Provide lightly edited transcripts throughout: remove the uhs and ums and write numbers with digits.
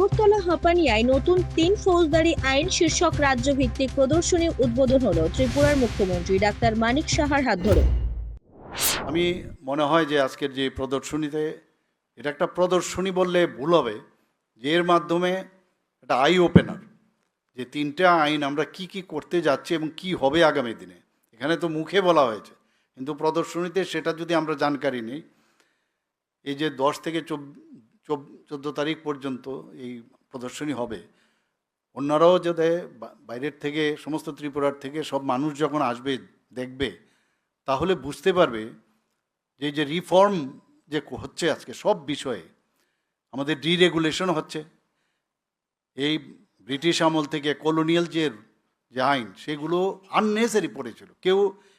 আগরতলা হাঁপানিয়ায় নতুন ৩ ফৌজদারি আইন শীর্ষক রাজ্যভিত্তিক প্রদর্শনী উদ্বোধন হলো ত্রিপুরার মুখ্যমন্ত্রী ডাক্তার মানিক সাহার হাত ধরে। আমি মনে হয় যে আজকের যে প্রদর্শনীতে এটা একটা প্রদর্শনী বললে ভুল হবে, যে এর মাধ্যমে একটা আই ওপেনার, যে ৩টা আইন আমরা কি কি করতে যাচ্ছি এবং কি হবে আগামী দিনে। এখানে তো মুখে বলা হয়েছে, কিন্তু প্রদর্শনীতে সেটা যদি আমরা জানকারি নিই, এই যে 10 থেকে 14 তারিখ পর্যন্ত এই প্রদর্শনী হবে, অন্যরাও যাতে বাইরের থেকে, সমস্ত ত্রিপুরার থেকে সব মানুষ যখন আসবে দেখবে, তাহলে বুঝতে পারবে যে যে রিফর্ম যে হচ্ছে আজকে সব বিষয়ে, আমাদের ডিরেগুলেশন হচ্ছে। এই ব্রিটিশ আমল থেকে কলোনিয়াল যে আইন, সেগুলো আননেসারি পড়েছিল। কেউ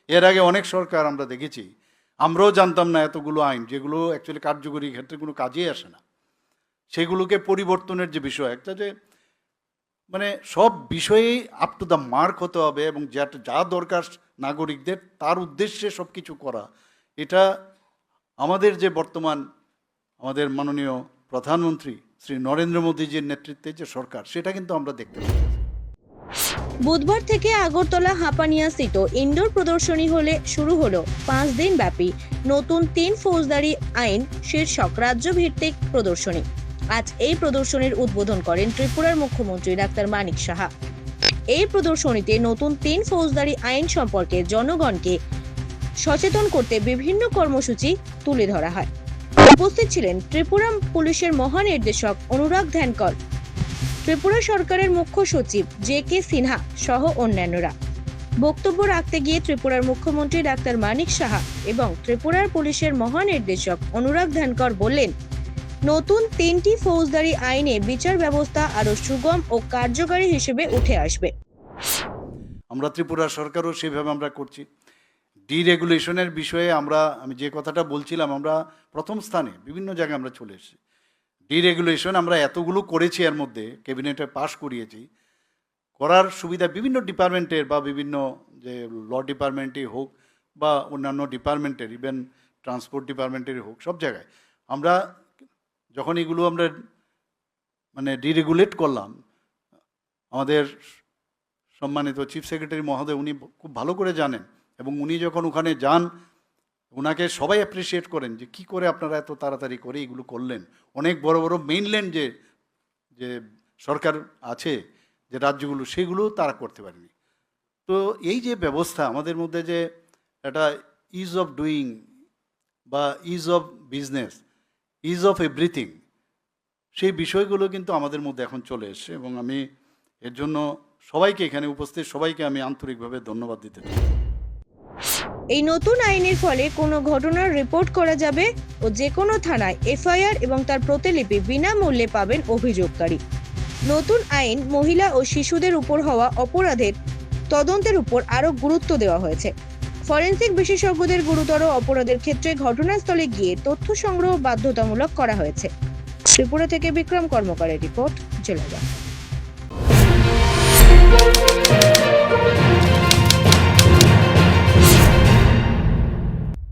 এর আগে অনেক সরকার আমরা দেখেছি, আমরাও জানতাম না এতগুলো আইন যেগুলো অ্যাকচুয়ালি কার্যকরী ক্ষেত্রে কোনো কাজেই আসে না, সেগুলোকে পরিবর্তনের যে বিষয় একটা, যে মানে সব বিষয়েই আপ টু দ্য মার্ক হতে হবে এবং যা দরকার নাগরিকদের তার উদ্দেশ্যে সব কিছু করা। এটা আমাদের যে বর্তমান আমাদের মাননীয় প্রধানমন্ত্রী শ্রী নরেন্দ্র মোদীজির নেতৃত্বে যে সরকার, সেটা কিন্তু আমরা দেখতে পাই। বুধবার থেকে আগরতলা হাঁপানিয়াস্থিত ইনডোর প্রদর্শনী হলে শুরু হলো 5 দিন ব্যাপী নতুন 3 ফৌজদারি আইন শীর্ষক রাজ্যভিত্তিক প্রদর্শনী। আজ এই প্রদর্শনীর উদ্বোধন করেন ত্রিপুরার মুখ্যমন্ত্রী ডাক্তার মানিক সাহা। এই প্রদর্শনীতে নতুন 3 ফৌজদারি আইন সম্পর্কে জনগণকে সচেতন করতে বিভিন্ন কর্মসূচি তুলে ধরা হয়। উপস্থিত ছিলেন ত্রিপুরা পুলিশের মহানির্দেশক অনুরাগ ধ্যানকর, ত্রিপুরা সরকারের মুখ্য সচিব জে.কে. সিনহা সহ অন্যান্যরা। বক্তব্য রাখতে গিয়ে ত্রিপুরার মুখ্যমন্ত্রী ডাক্তার মানিক সাহা এবং ত্রিপুরার পুলিশের মহানির্দেশক অনুরাগ ধ্যানকর বললেন, নতুন 3টি ফৌজদারি আইনে বিচার ব্যবস্থা আরো সুগম ও কার্যকরী হিসেবে উঠে আসবে। আমরা ত্রিপুরা সরকারও সেভাবে আমরা করছি। ডিরেগুলেশনের বিষয়ে আমি যে কথাটা বলছিলাম, আমরা প্রথম স্থানে বিভিন্ন জায়গায় আমরা চলে এসেছি। ডিরেগুলেশন আমরা এতগুলো করেছি, এর মধ্যে ক্যাবিনেটে পাশ করিয়েছি, করার সুবিধা বিভিন্ন ডিপার্টমেন্টের বা বিভিন্ন যে ল ডিপার্টমেন্টই হোক বা অন্যান্য ডিপার্টমেন্টের, ইভেন ট্রান্সপোর্ট ডিপার্টমেন্টের হোক, সব জায়গায় আমরা যখন এগুলো আমরা মানে ডিরেগুলেট করলাম, আমাদের সম্মানিত চিফ সেক্রেটারি মহোদয় উনি খুব ভালো করে জানেন, এবং উনি যখন ওখানে যান ওনাকে সবাই অ্যাপ্রিসিয়েট করেন যে কী করে আপনারা এত তাড়াতাড়ি করে এগুলো করলেন। অনেক বড় বড় মেইনল্যান্ড যে সরকার আছে, যে রাজ্যগুলো, সেগুলো তারা করতে পারেনি। তো এই যে ব্যবস্থা আমাদের মধ্যে, যে একটা ইজ অফ ডুইং বা is of business, is of everything, সেই বিষয়গুলো কিন্তু আমাদের মধ্যে এখন চলে এসছে, এবং আমি এর জন্য সবাইকে, এখানে উপস্থিত সবাইকে আমি আন্তরিকভাবে ধন্যবাদ দিতে চাই। এই নতুন আইনের ফলে কোনো ঘটনার রিপোর্ট করা যাবে ও যে কোনো থানায় এফআইআর এবং তার প্রতিলিপি বিনামূল্যে পাবেন অভিযোগকারী। নতুন আইন মহিলা ও শিশুদের উপর হওয়া অপরাধের তদন্তের উপর আরো গুরুত্ব দেওয়া হয়েছে। ফরেনসিক বিশেষজ্ঞদের গুরুতর অপরাধের ক্ষেত্রে ঘটনাস্থলে গিয়ে তথ্য সংগ্রহ বাধ্যতামূলক করা হয়েছে। ত্রিপুরা থেকে বিক্রম কর্মকারের রিপোর্ট, জেলাজা।